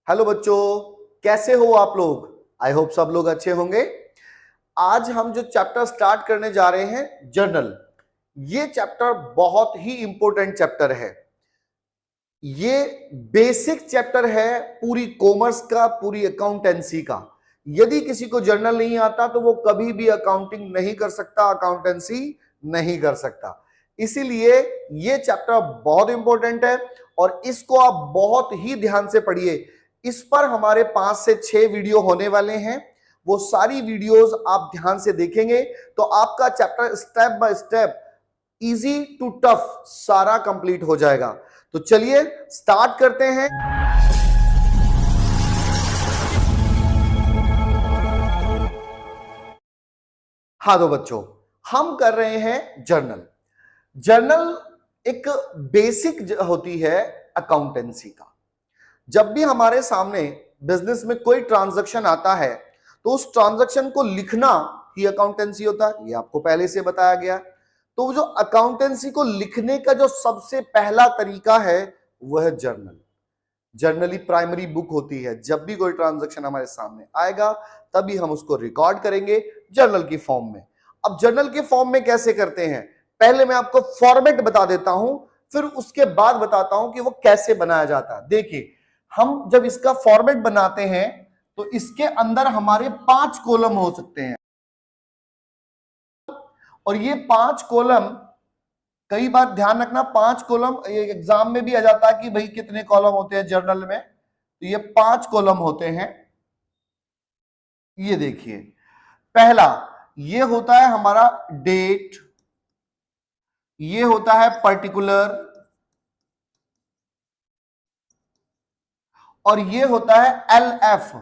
Hello बच्चों, कैसे हो आप लोग। आई होप सब लोग अच्छे होंगे। आज हम जो चैप्टर स्टार्ट करने जा रहे हैं जर्नल, ये चैप्टर बहुत ही इंपॉर्टेंट चैप्टर है। ये बेसिक चैप्टर है पूरी कॉमर्स का, पूरी अकाउंटेंसी का। यदि किसी को जर्नल नहीं आता तो वो कभी भी अकाउंटिंग नहीं कर सकता, अकाउंटेंसी नहीं कर सकता। इसीलिए ये चैप्टर बहुत इंपॉर्टेंट है और इसको आप बहुत ही ध्यान से पढ़िए। इस पर हमारे 5 से 6 वीडियो होने वाले हैं। वो सारी वीडियोस आप ध्यान से देखेंगे तो आपका chapter step by step, easy to tough सारा कंप्लीट हो जाएगा। तो चलिए स्टार्ट करते हैं। हाँ तो बच्चों, हम कर रहे हैं जर्नल। जर्नल एक बेसिक होती है अकाउंटेंसी का। जब भी हमारे सामने बिजनेस में कोई ट्रांजैक्शन आता है तो उस ट्रांजैक्शन को लिखना ही अकाउंटेंसी होता है। ये आपको पहले से बताया गया। तो जो अकाउंटेंसी को लिखने का जो सबसे पहला तरीका है वह है जर्नल। जर्नली प्राइमरी बुक होती है। जब भी कोई ट्रांजैक्शन हमारे सामने आएगा तभी हम उसको रिकॉर्ड करेंगे जर्नल की फॉर्म में। अब जर्नल के फॉर्म में कैसे करते हैं, पहले मैं आपको फॉर्मेट बता देता हूं, फिर उसके बाद बताता हूं कि वो कैसे बनाया जाता है। देखिए, हम जब इसका फॉर्मेट बनाते हैं तो इसके अंदर हमारे 5 कॉलम हो सकते हैं और ये 5 कॉलम, कई बार ध्यान रखना 5 कॉलम एग्जाम में भी आ जाता है कि भाई कितने कॉलम होते हैं जर्नल में। तो ये 5 कॉलम होते हैं। ये देखिए, पहला ये होता है हमारा डेट, ये होता है पर्टिकुलर, और ये होता है LF।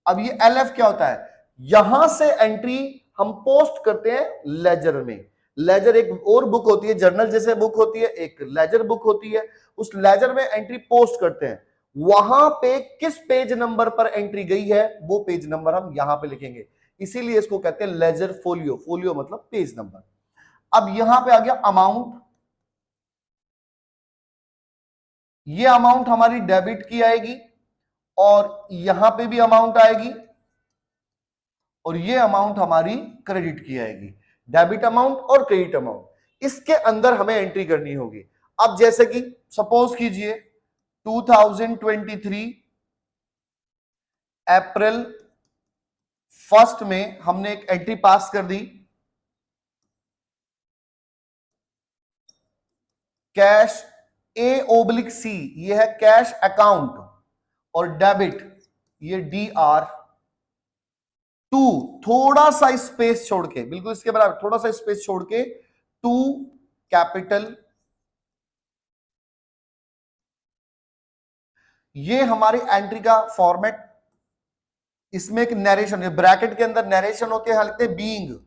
अब ये LF क्या होता है, यहां से एंट्री हम पोस्ट करते हैं लेजर में। लेजर एक और बुक होती है, जर्नल जैसे बुक होती है, एक लेजर बुक होती है। उस लेजर में एंट्री पोस्ट करते हैं। वहां पे किस पेज नंबर पर एंट्री गई है वो पेज नंबर हम यहां पे लिखेंगे। इसीलिए इसको कहते हैं लेजर फोलियो। फोलियो मतलब पेज नंबर। अब यहां पे आ गया अमाउंट। ये अमाउंट हमारी डेबिट की आएगी और यहां पे भी अमाउंट आएगी और ये अमाउंट हमारी क्रेडिट की आएगी। डेबिट अमाउंट और क्रेडिट अमाउंट, इसके अंदर हमें एंट्री करनी होगी। अब जैसे कि सपोज कीजिए 2023 अप्रैल 1 में हमने एक एंट्री पास कर दी, कैश A/C, ये है कैश अकाउंट, और डेबिट ये DR2, थोड़ा सा स्पेस छोड़ के, बिल्कुल इसके बराबर थोड़ा सा स्पेस छोड़ के, टू कैपिटल। ये हमारी एंट्री का फॉर्मेट। इसमें एक नरेशन, ब्रैकेट के अंदर नरेशन होते हैं, लिखते हैं बीइंग।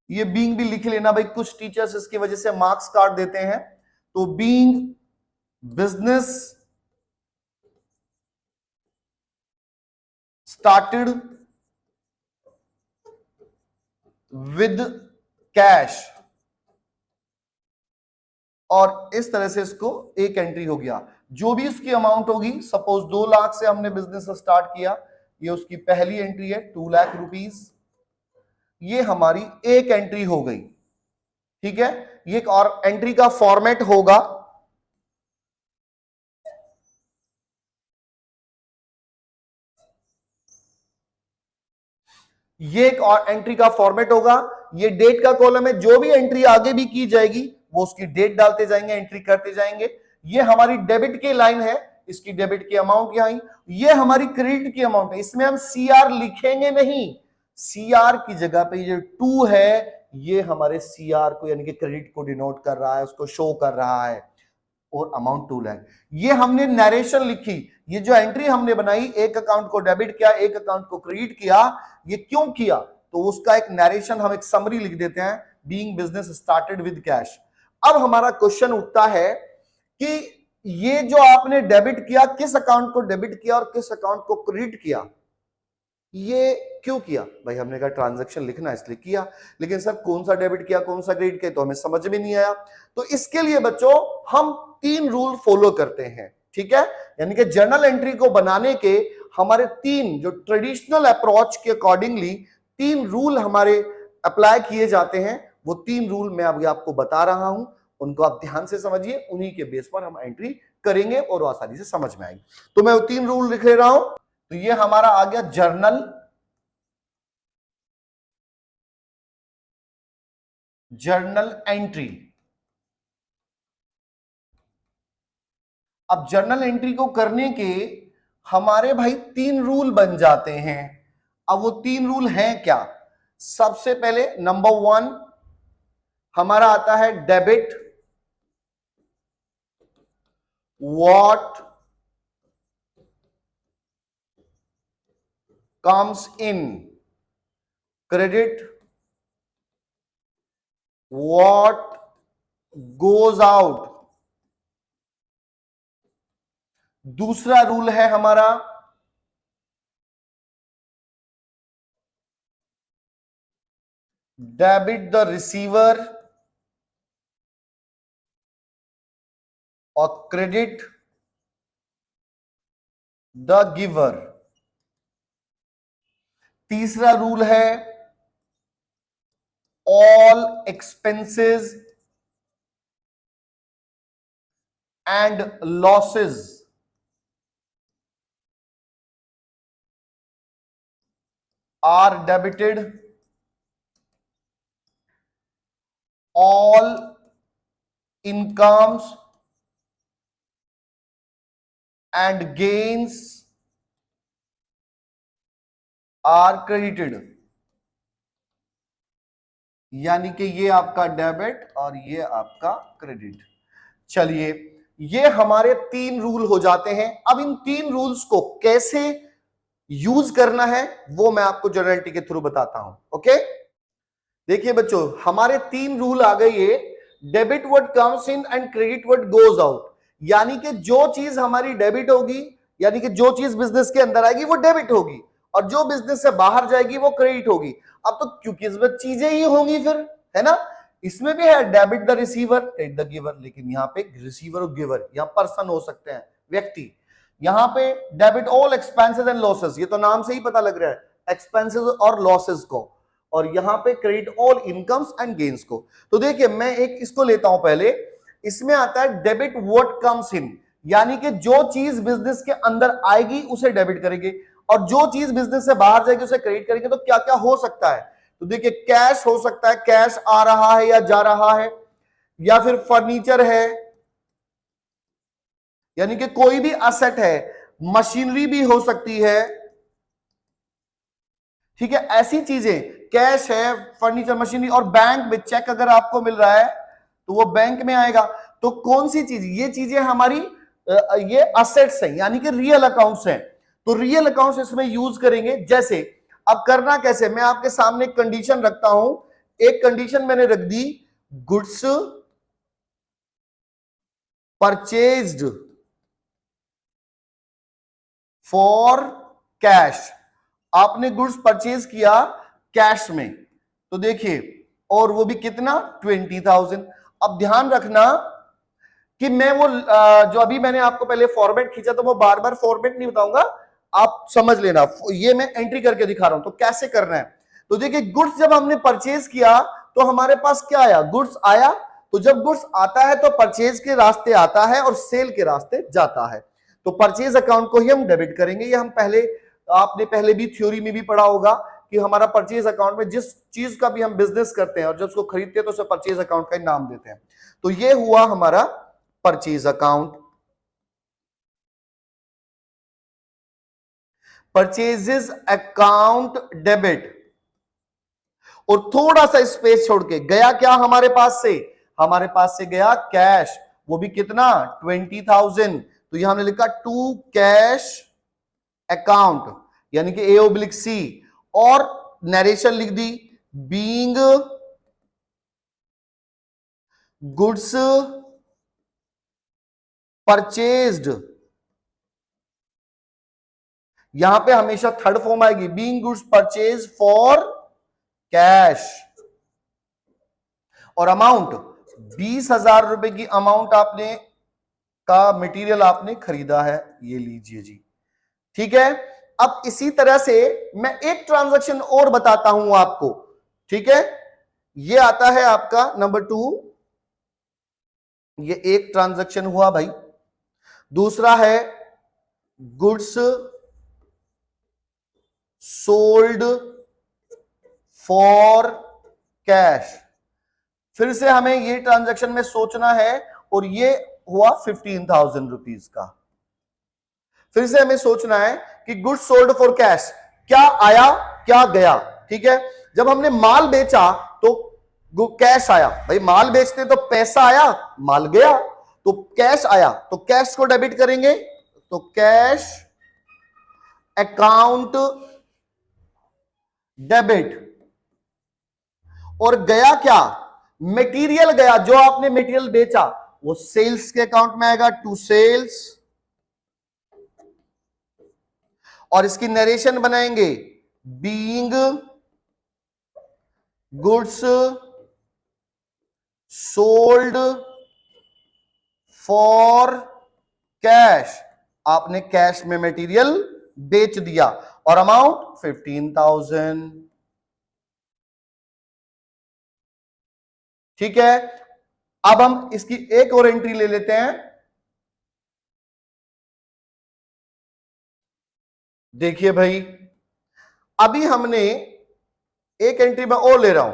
ये बीइंग भी लिख लेना भाई, कुछ टीचर्स इसकी वजह से मार्क्स काट देते हैं। तो being business started with cash, और इस तरह से इसको एक एंट्री हो गया। जो भी इसकी अमाउंट होगी, सपोज 2 लाख से हमने बिजनेस स्टार्ट किया, ये उसकी पहली एंट्री है 2 लाख रुपीस। ये हमारी एक एंट्री हो गई, ठीक है। ये एक और एंट्री का फॉर्मेट होगा। ये एक और एंट्री का फॉर्मेट होगा। ये डेट का कॉलम है, जो भी एंट्री आगे भी की जाएगी वो उसकी डेट डालते जाएंगे, एंट्री करते जाएंगे। ये हमारी डेबिट की लाइन है, इसकी डेबिट की अमाउंट यहां। ये हमारी क्रेडिट की अमाउंट है, इसमें हम CR लिखेंगे नहीं। CR की जगह पे ये 2 है, ये हमारे CR को यानी कि क्रेडिट को डिनोट कर रहा है, उसको शो कर रहा है, और अमाउंट 2 लाख। ये हमने नरेशन लिखी। ये जो एंट्री हमने बनाई, एक अकाउंट को डेबिट किया, एक अकाउंट को क्रेडिट किया, ये क्यों किया तो उसका एक नरेशन, हम एक समरी लिख देते हैं, being business started with cash. अब हमारा क्वेश्चन उठता है कि ये जो आपने डेबिट किया, किस अकाउंट को डेबिट किया और किस अकाउंट को क्रेडिट किया, ये क्यों किया भाई। हमने कहा ट्रांजैक्शन लिखना इसलिए किया, लेकिन सर कौन सा डेबिट किया कौन सा क्रेडिट किया तो हमें समझ में नहीं आया। तो इसके लिए बच्चों हम 3 रूल फॉलो करते हैं। ठीक है। यानी कि जर्नल एंट्री को बनाने के हमारे तीन जो ट्रेडिशनल अप्रोच के अकॉर्डिंगली तीन रूल हमारे अप्लाई किए जाते हैं। वो तीन रूल मैं अभी आपको बता रहा हूं, उनको आप ध्यान से समझिए, उन्हीं के बेस पर हम एंट्री करेंगे और आसानी से समझ में आएगी। तो मैं वो तीन रूल लिख ले रहा हूं। तो ये हमारा आ गया जर्नल एंट्री। अब जर्नल एंट्री को करने के हमारे भाई तीन रूल बन जाते हैं। अब वो तीन रूल हैं क्या? सबसे पहले नंबर 1 हमारा आता है debit what comes in, credit what goes out. दूसरा रूल है हमारा डेबिट द रिसीवर और क्रेडिट द गिवर। तीसरा रूल है all expenses and losses are debited, all incomes and gains are credited। यानी कि ये आपका डेबिट और ये आपका क्रेडिट। चलिए, ये हमारे तीन रूल हो जाते हैं। अब इन तीन रूल्स को कैसे यूज करना है वो मैं आपको जर्नल एंट्री के थ्रू बताता हूं। ओके, देखिए बच्चों, हमारे तीन रूल आ गए ये, debit what comes in and credit what goes out. यानी कि जो चीज हमारी डेबिट होगी, यानी कि जो चीज बिजनेस के अंदर आएगी वो डेबिट होगी, और जो बिजनेस से बाहर जाएगी वो क्रेडिट होगी। अब तो क्योंकि इसमें चीजें ही होंगी फिर, है ना। इसमें भी है debit the receiver, credit the giver, लेकिन यहाँ पे रिसीवर और गिवर यहाँ पर्सन हो सकते हैं, व्यक्ति। यहाँ पे debit all expenses and losses, ये तो नाम से ही पता लग रहा है एक्सपेंसेस और लॉसेस को, और यहां पे credit all incomes and gains को। तो देखिए, मैं एक इसको लेता हूं पहले। इसमें आता है डेबिट व्हाट कम्स इन, यानी कि जो चीज बिजनेस के अंदर आएगी उसे डेबिट करेंगे, और जो चीज बिजनेस से बाहर जाएगी उसे क्रेडिट करेंगे। तो क्या क्या हो सकता है? तो देखिए, कैश हो सकता है, कैश आ रहा है या जा रहा है, या फिर फर्नीचर है, यानी कि कोई भी असेट है, मशीनरी भी हो सकती है, ठीक है। ऐसी चीजें, कैश है, फर्नीचर, मशीनरी, और बैंक में चेक अगर आपको मिल रहा है तो वो बैंक में आएगा। तो कौन सी चीज? ये चीजें हमारी ये असेट्स हैं, यानी कि रियल अकाउंट्स हैं। तो रियल अकाउंट्स इसमें यूज करेंगे। जैसे अब करना कैसे, मैं आपके सामने एक कंडीशन रखता हूं। एक कंडीशन मैंने रख दी, गुड्स परचेज्ड फॉर कैश। आपने गुड्स परचेज किया कैश में, तो देखिए, और वो भी कितना, 20,000। अब ध्यान रखना कि मैं वो जो अभी मैंने आपको पहले फॉर्मेट खींचा, तो वो बार बार फॉर्मेट नहीं बताऊंगा, आप समझ लेना। ये मैं एंट्री करके दिखा रहा हूं, तो कैसे करना है। तो देखिए, गुड्स जब हमने परचेज किया तो हमारे पास क्या आया, गुड्स आया। तो जब गुड्स आता है तो परचेज के रास्ते आता है और सेल के रास्ते जाता है। तो परचेज अकाउंट को ही हम डेबिट करेंगे। ये हम पहले, आपने पहले भी थ्योरी में भी पढ़ा होगा कि हमारा परचेज अकाउंट में जिस चीज का भी हम बिजनेस करते हैं और जब उसको खरीदते हैं तो उसे परचेज अकाउंट का ही नाम देते हैं। तो ये हुआ हमारा purchase account. Purchases account debit, और थोड़ा सा स्पेस छोड़ के गया क्या हमारे पास से, हमारे पास से गया कैश, वो भी कितना, 20,000। तो यहां हमने लिखा टू कैश अकाउंट, यानी कि A/C, और नरेशन लिख दी, बीइंग गुड्स परचेज्ड। यहां पे हमेशा थर्ड फॉर्म आएगी, being goods purchase for cash, और अमाउंट 20,000 रुपए की अमाउंट आपने का मटेरियल आपने खरीदा है, ये लीजिए जी। ठीक है, अब इसी तरह से मैं एक ट्रांजैक्शन और बताता हूं आपको। ठीक है, ये आता है आपका नंबर 2, ये एक ट्रांजैक्शन हुआ भाई। दूसरा है गुड्स सोल्ड फॉर कैश। फिर से हमें ये ट्रांजैक्शन में सोचना है, और ये हुआ 15,000 रुपीज का। फिर से हमें सोचना है कि गुड्स सोल्ड फॉर कैश, क्या आया क्या गया। ठीक है, जब हमने माल बेचा तो कैश आया, भाई माल बेचते तो पैसा आया, माल गया, तो कैश आया, तो कैश को डेबिट करेंगे, तो कैश अकाउंट डेबिट। और गया क्या, मटेरियल गया, जो आपने मटेरियल बेचा वो सेल्स के अकाउंट में आएगा, टू सेल्स। और इसकी नरेशन बनाएंगे, being goods sold for cash, आपने कैश में मटेरियल बेच दिया, और अमाउंट 15,000। ठीक है, अब हम इसकी एक और एंट्री ले लेते हैं। देखिए भाई, अभी हमने एक एंट्री में और ले रहा हूं,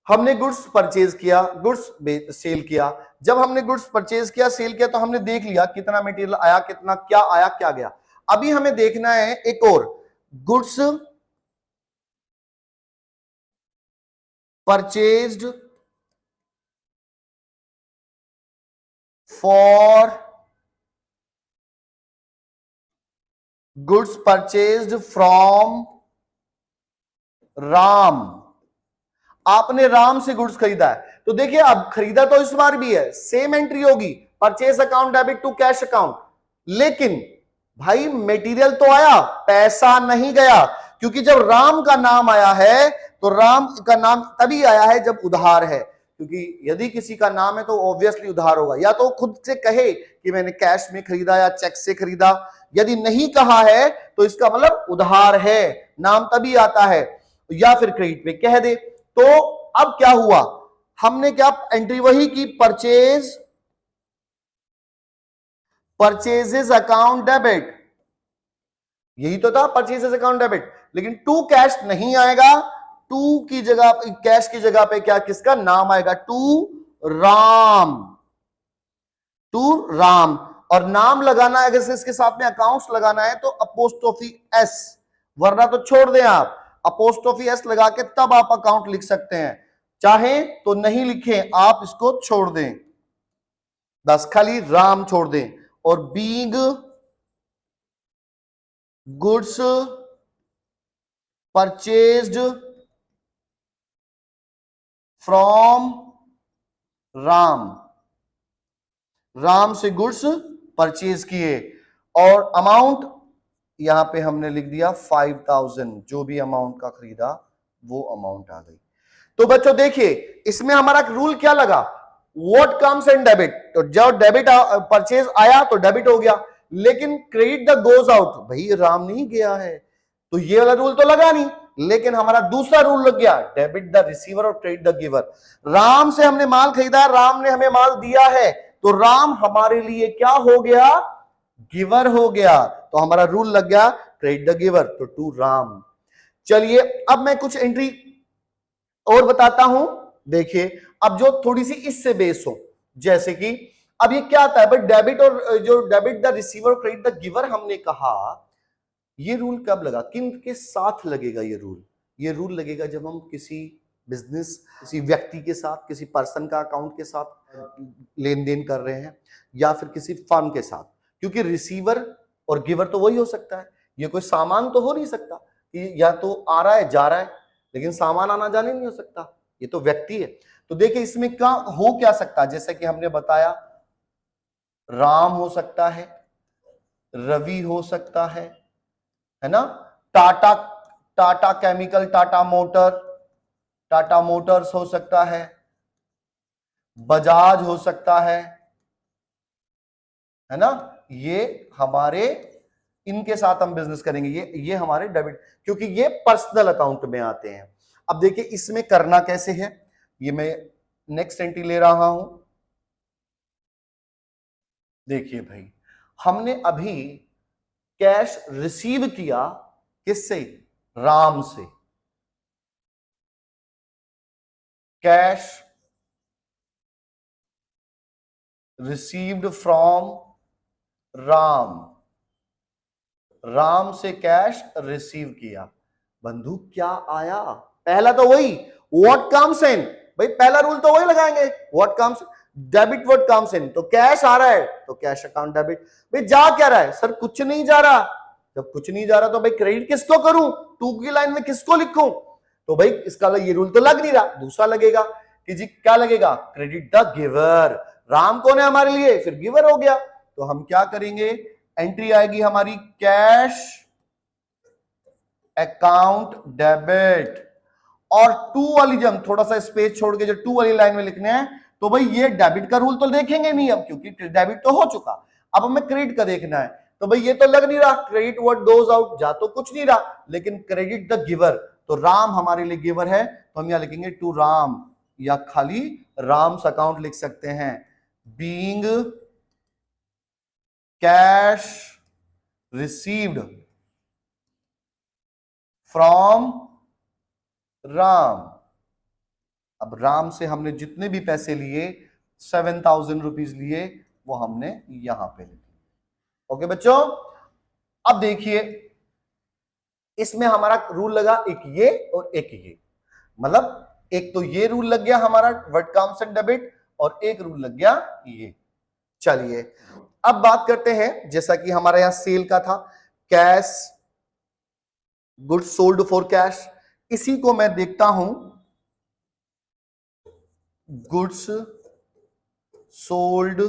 हमने गुड्स परचेज किया, गुड्स सेल किया। जब हमने गुड्स परचेज किया, सेल किया, तो हमने देख लिया कितना मटेरियल आया, कितना क्या आया क्या गया। अभी हमें देखना है एक और, goods purchased for goods purchased from Ram. आपने राम से गुड्स खरीदा है, तो देखिए अब खरीदा तो इस बार भी है, सेम एंट्री होगी, purchase account debit to cash account. लेकिन भाई मटेरियल तो आया, पैसा नहीं गया, क्योंकि जब राम का नाम आया है तो राम का नाम तभी आया है जब उधार है, क्योंकि यदि किसी का नाम है तो ऑब्वियसली उधार होगा, या तो खुद से कहे कि मैंने कैश में खरीदा या चेक से खरीदा। यदि नहीं कहा है तो इसका मतलब उधार है, नाम तभी आता है, या फिर क्रेडिट पे कह दे। तो अब क्या हुआ, हमने क्या एंट्री वही की, परचेजेस अकाउंट डेबिट, यही तो था परचेजेस अकाउंट डेबिट। लेकिन टू कैश नहीं आएगा, टू की जगह, कैश की जगह पे क्या, किसका नाम आएगा, टू राम, टू राम। और नाम लगाना है, अगर इसके साथ में अकाउंट्स लगाना है तो अपोस्ट्रोफी एस, वरना तो छोड़ दें आप, अपोस्ट्रोफी एस लगा के तब आप अकाउंट लिख सकते हैं, चाहे तो नहीं लिखें, आप इसको छोड़ दें, बस खाली राम छोड़ दें। और being goods purchased from Ram, Ram से गुड्स परचेज किए, और अमाउंट यहां पे हमने लिख दिया 5,000, जो भी अमाउंट का खरीदा वो अमाउंट आ गई। तो बच्चों देखिए, इसमें हमारा रूल क्या लगा, व्हाट कम्स इन डेबिट, तो जब डेबिट परचेज आया तो डेबिट हो गया, लेकिन क्रेडिट द गोज आउट, भाई राम नहीं गया है तो ये वाला रूल तो लगा नहीं, लेकिन हमारा दूसरा रूल लग गया, डेबिट द रिसीवर और क्रेडिट द गिवर। राम से हमने माल खरीदा, राम ने हमें माल दिया है, तो राम हमारे लिए क्या हो गया, गिवर हो गया, तो हमारा रूल लग गया क्रेडिट द गिवर, तो टू राम। चलिए अब मैं कुछ एंट्री और बताता हूं, देखिए अब जो थोड़ी सी इससे बेस हो, जैसे कि अब ये क्या आता है, बट डेबिट और जो डेबिट द रिसीवर और क्रेडिट द गिवर हमने कहा, ये रूल कब लगा, किन के साथ लगेगा ये रूल, ये रूल लगेगा जब हम किसी बिजनेस, किसी व्यक्ति के साथ, किसी पर्सन का अकाउंट के साथ लेन देन कर रहे हैं, या फिर किसी फर्म के साथ, क्योंकि रिसीवर और गिवर तो वही हो सकता है, ये कोई सामान तो हो नहीं सकता कि या तो आ रहा है जा रहा है, लेकिन सामान आना जाने नहीं हो सकता, ये तो व्यक्ति है। तो देखिए इसमें क्या हो क्या सकता है, जैसे कि हमने बताया राम हो सकता है, रवि हो सकता है ना, Tata, Tata chemical, Tata motor, Tata Motors हो सकता है, बजाज हो सकता है, है ना, ये हमारे, इनके साथ हम बिजनेस करेंगे, ये हमारे डेबिट, क्योंकि ये पर्सनल अकाउंट में आते हैं। अब देखिए इसमें करना कैसे है, ये मैं नेक्स्ट एंट्री ले रहा हूं। देखिए भाई, हमने अभी कैश रिसीव किया, किससे, राम से। Cash received from Ram, Ram से कैश रिसीव किया। बंधु क्या आया, पहला तो वही व्हाट कम्स इन, भाई पहला रूल तो वही लगाएंगे, what comes, debit what comes इन, तो कैश आ रहा है तो कैश अकाउंट डेबिट। भाई जा क्या रहा है, सर कुछ नहीं जा रहा, जब कुछ नहीं जा रहा तो भाई क्रेडिट किसको करूं, टू की लाइन में किसको लिखूं, तो भाई इसका ये रूल तो लग नहीं रहा, दूसरा लगेगा कि जी क्या लगेगा, क्रेडिट द गिवर, राम कौन है हमारे लिए, फिर गिवर हो गया। तो हम क्या करेंगे, एंट्री आएगी हमारी कैश अकाउंट डेबिट, और टू वाली जब थोड़ा सा स्पेस छोड़ के जो टू वाली लाइन में लिखने हैं, तो भाई ये डेबिट का रूल तो देखेंगे नहीं अब, क्योंकि डेबिट तो हो चुका, अब हमें क्रेडिट का देखना है। तो भाई ये तो लग नहीं रहा, क्रेडिट व्हाट गोज आउट, जा तो कुछ नहीं रहा, लेकिन क्रेडिट द गिवर, तो राम हमारे लिए गिवर है, तो हम यहां लिखेंगे टू राम, या खाली राम्स अकाउंट लिख सकते हैं, being cash received from Ram. अब राम से हमने जितने भी पैसे लिए, 7,000 रुपीज लिए, वो हमने यहां पे लिखे। ओके बच्चों, अब देखिए इसमें हमारा रूल लगा एक ये और एक ये, मतलब एक तो ये रूल लग गया हमारा व्हाट कम्स इन डेबिट, और एक रूल लग गया ये। चलिए अब बात करते हैं, जैसा कि हमारा यहां सेल का था, cash goods sold for cash, इसी को मैं देखता हूं गुड्स सोल्ड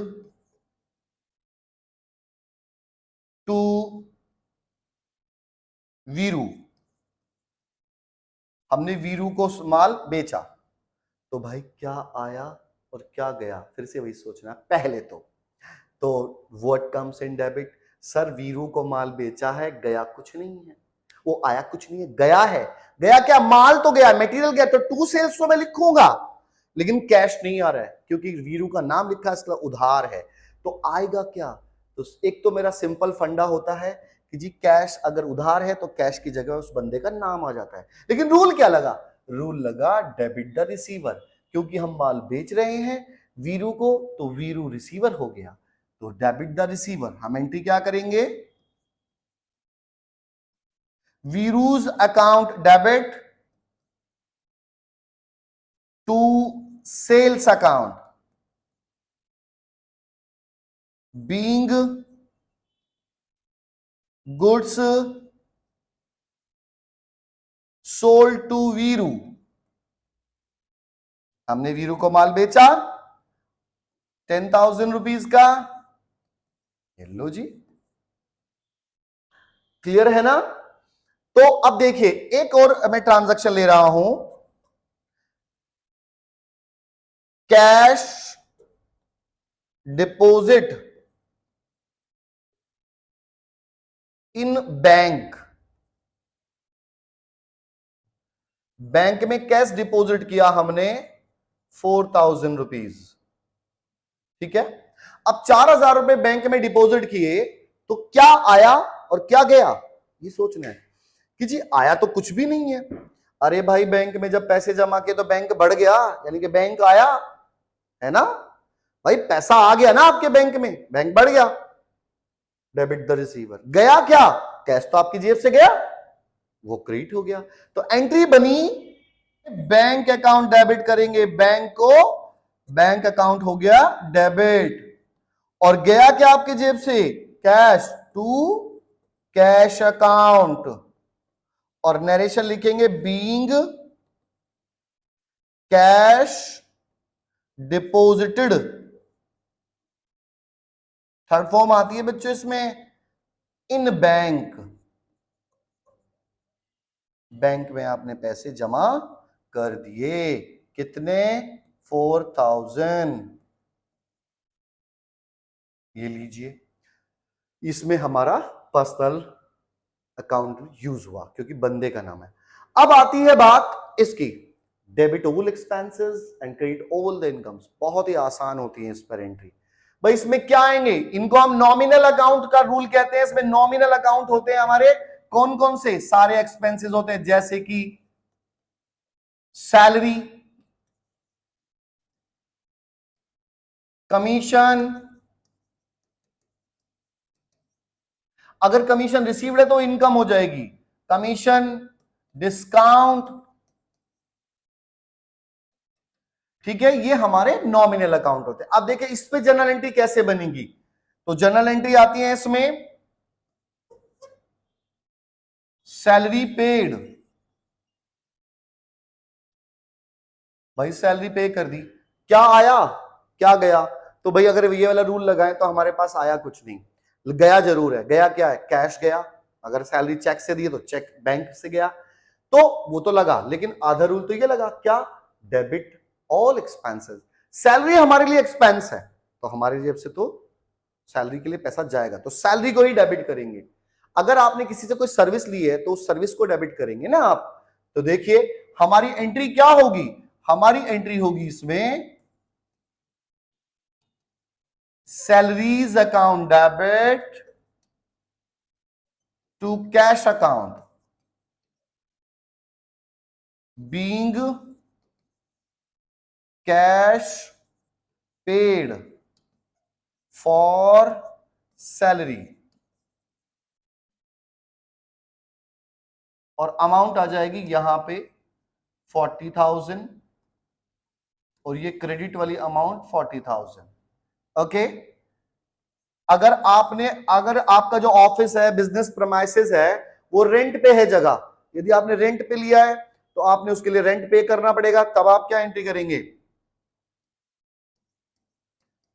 टू वीरू, हमने वीरू को माल बेचा, तो भाई क्या आया और क्या गया, फिर से वही सोचना पहले तो what comes in debit, sir Veeru को माल बेचा है, गया कुछ नहीं है, वो आया कुछ नहीं है, गया है, गया क्या, माल तो गया, मटेरियल गया, तो टू सेल्स तो मैं लिखूंगा, लेकिन कैश नहीं आ रहा है क्योंकि वीरू का नाम लिखा है, इसका उधार है, तो आएगा क्या, तो एक तो मेरा सिंपल फंडा होता है कि जी कैश अगर उधार है तो कैश की जगह उस बंदे का नाम आ जाता है, लेकिन रूल क्या लगा, रूल लगा डेबिट द रिसीवर, क्योंकि हम माल बेच रहे हैं वीरू को, तो वीरू रिसीवर हो गया, तो डेबिट द रिसीवर। हम एंट्री क्या करेंगे, Veeru's account debit to sales account being goods sold to Veeru, हमने वीरू को माल बेचा 10,000 रुपीज का, लो जी, क्लियर है ना। तो अब देखिए एक और मैं ट्रांजैक्शन ले रहा हूं, cash deposit in bank, bank में कैश डिपॉजिट किया हमने 4,000 रुपीज, ठीक है। अब 4,000 रुपए बैंक में डिपॉजिट किए, तो क्या आया और क्या गया, ये सोचना है कि जी आया तो कुछ भी नहीं है, अरे भाई बैंक में जब पैसे जमा किए तो बैंक बढ़ गया, यानी कि बैंक आया, है ना, भाई पैसा आ गया ना आपके बैंक में, बैंक बढ़ गया, डेबिट द रिसीवर, गया क्या, कैश तो आपकी जेब से गया, वो क्रेडिट हो गया, तो एंट्री बनी बैंक अकाउंट डेबिट करेंगे, बैंक को, बैंक अकाउंट हो गया डेबिट, और गया क्या आपके जेब से, कैश टू कैश अकाउंट, और नरेशन लिखेंगे being cash deposited, third form आती है बच्चों इसमें, इन बैंक, बैंक में आपने पैसे जमा कर दिए, कितने, 4,000, ये लीजिए, इसमें हमारा पर्सनल अकाउंट यूज हुआ क्योंकि बंदे का नाम है। अब आती है बात इसकी, debit all expenses and credit all the incomes. बहुत ही आसान होती है इस पर एंट्री। भाई इसमें क्या आएंगे, इनको हम नॉमिनल अकाउंट का रूल कहते हैं। इसमें नॉमिनल अकाउंट होते हैं हमारे कौन कौन से, सारे एक्सपेंसेस होते हैं, जैसे कि सैलरी, कमीशन, अगर कमीशन रिसीव्ड है तो इनकम हो जाएगी, कमीशन, डिस्काउंट, ठीक है, ये हमारे नॉमिनल अकाउंट होते हैं। अब देखिए इस पे जर्नल एंट्री कैसे बनेगी, तो जर्नल एंट्री आती है इसमें सैलरी पेड, भाई सैलरी पे कर दी, क्या आया क्या गया, तो भाई अगर ये वाला रूल लगाए तो हमारे पास आया कुछ नहीं, गया जरूर है। गया क्या है, कैश गया, अगर सैलरी चेक से दी है तो चेक बैंक से गया, तो वो तो लगा, लेकिन आधा रूल तो ये लगा क्या, डेबिट ऑल एक्सपेंसेस। सैलरी हमारे लिए एक्सपेंस है तो हमारी जेब से तो सैलरी के लिए पैसा जाएगा, तो सैलरी को ही डेबिट करेंगे। अगर आपने किसी से कोई सर्विस ली है तो उस सर्विस को डेबिट करेंगे ना आप। तो देखिए हमारी एंट्री क्या होगी, हमारी एंट्री होगी इसमें salaries account debit to cash account being cash paid for salary, और अमाउंट आ जाएगी यहां पे 40,000 और ये क्रेडिट वाली अमाउंट 40,000। ओके, अगर आपका जो ऑफिस है, बिजनेस प्रीमाइसेस है, वो रेंट पे है जगह, यदि आपने रेंट पे लिया है तो आपने उसके लिए रेंट पे करना पड़ेगा, तब आप क्या एंट्री करेंगे,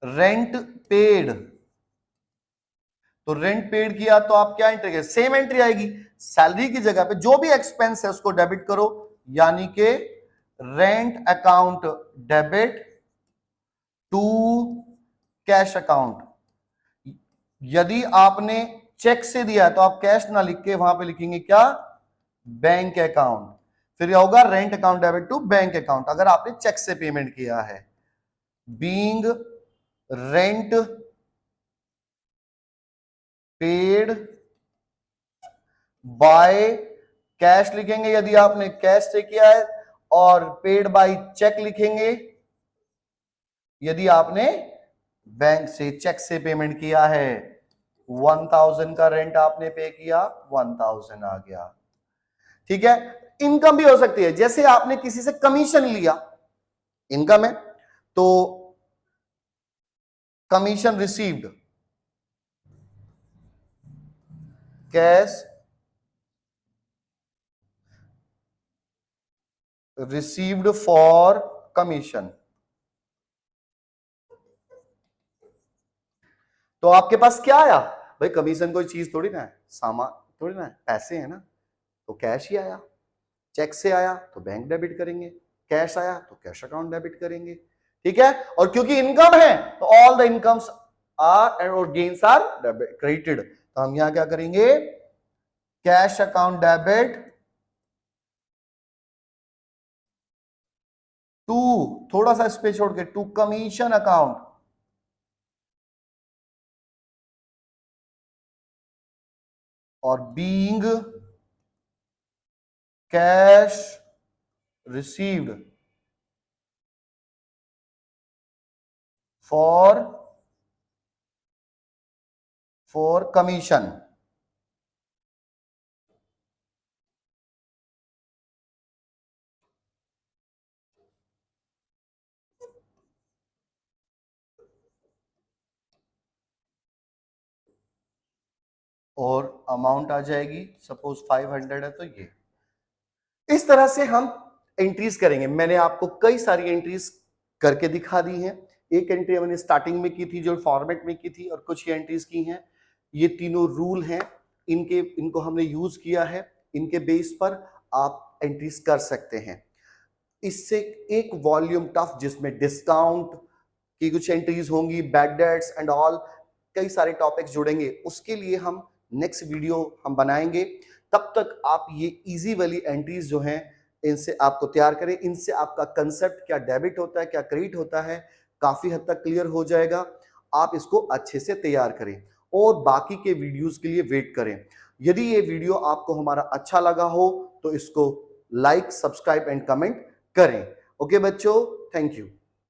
रेंट पेड। तो रेंट पेड किया तो आप क्या एंट्री करेंगे, सेम एंट्री आएगी, सैलरी की जगह पे जो भी एक्सपेंस है उसको डेबिट करो, यानी कि rent account debit to cash account. यदि आपने चेक से दिया तो आप कैश ना लिख के वहां पे लिखेंगे क्या, बैंक अकाउंट, फिर यह होगा rent account debit to bank account अगर आपने चेक से पेमेंट किया है, being rent paid by cash लिखेंगे यदि आपने कैश से किया है, और पेड बाय चेक लिखेंगे यदि आपने बैंक से चेक से पेमेंट किया है। 1,000 का रेंट आपने पे किया, 1,000 आ गया, ठीक है। इनकम भी हो सकती है, जैसे आपने किसी से कमीशन लिया, इनकम है, तो commission received, cash received for commission, तो आपके पास क्या आया भाई, कमीशन कोई चीज थोड़ी ना है, सामान थोड़ी ना है, पैसे है ना, तो कैश ही आया। चेक से आया तो बैंक डेबिट करेंगे, कैश आया तो कैश अकाउंट डेबिट करेंगे, ठीक है। और क्योंकि इनकम है तो ऑल द इनकम्स आर और गेन्स आर क्रेडिटेड, तो हम यहां क्या करेंगे, कैश अकाउंट डेबिट टू, थोड़ा सा स्पेस छोड़ के, टू कमीशन अकाउंट, और being cash received for commission. और अमाउंट आ जाएगी सपोज 500 है तो ये, इस तरह से हम एंट्रीज करेंगे। मैंने आपको कई सारी एंट्रीज करके दिखा दी हैं। एक एंट्री मैंने स्टार्टिंग में की थी जो फॉर्मेट में की थी, और कुछ ये एंट्रीज की हैं। ये तीनों रूल हैं, इनको हमने यूज किया है, इनके बेस पर आप एंट्रीज कर सकते हैं। इससे एक वॉल्यूम टफ जिसमें डिस्काउंट की कुछ एंट्रीज होंगी, बैड डेट्स एंड ऑल, कई सारे टॉपिक्स जुड़ेंगे, उसके लिए हम नेक्स्ट वीडियो हम बनाएंगे। तब तक आप ये इजी वाली एंट्रीज जो हैं इनसे आपको तैयार करें, इनसे आपका कंसेप्ट क्या डेबिट होता है क्या क्रेडिट होता है काफी हद तक क्लियर हो जाएगा। आप इसको अच्छे से तैयार करें और बाकी के वीडियोस के लिए वेट करें। यदि ये वीडियो आपको हमारा अच्छा लगा हो तो इसको लाइक, सब्सक्राइब एंड कमेंट करें। ओके बच्चों, थैंक यू।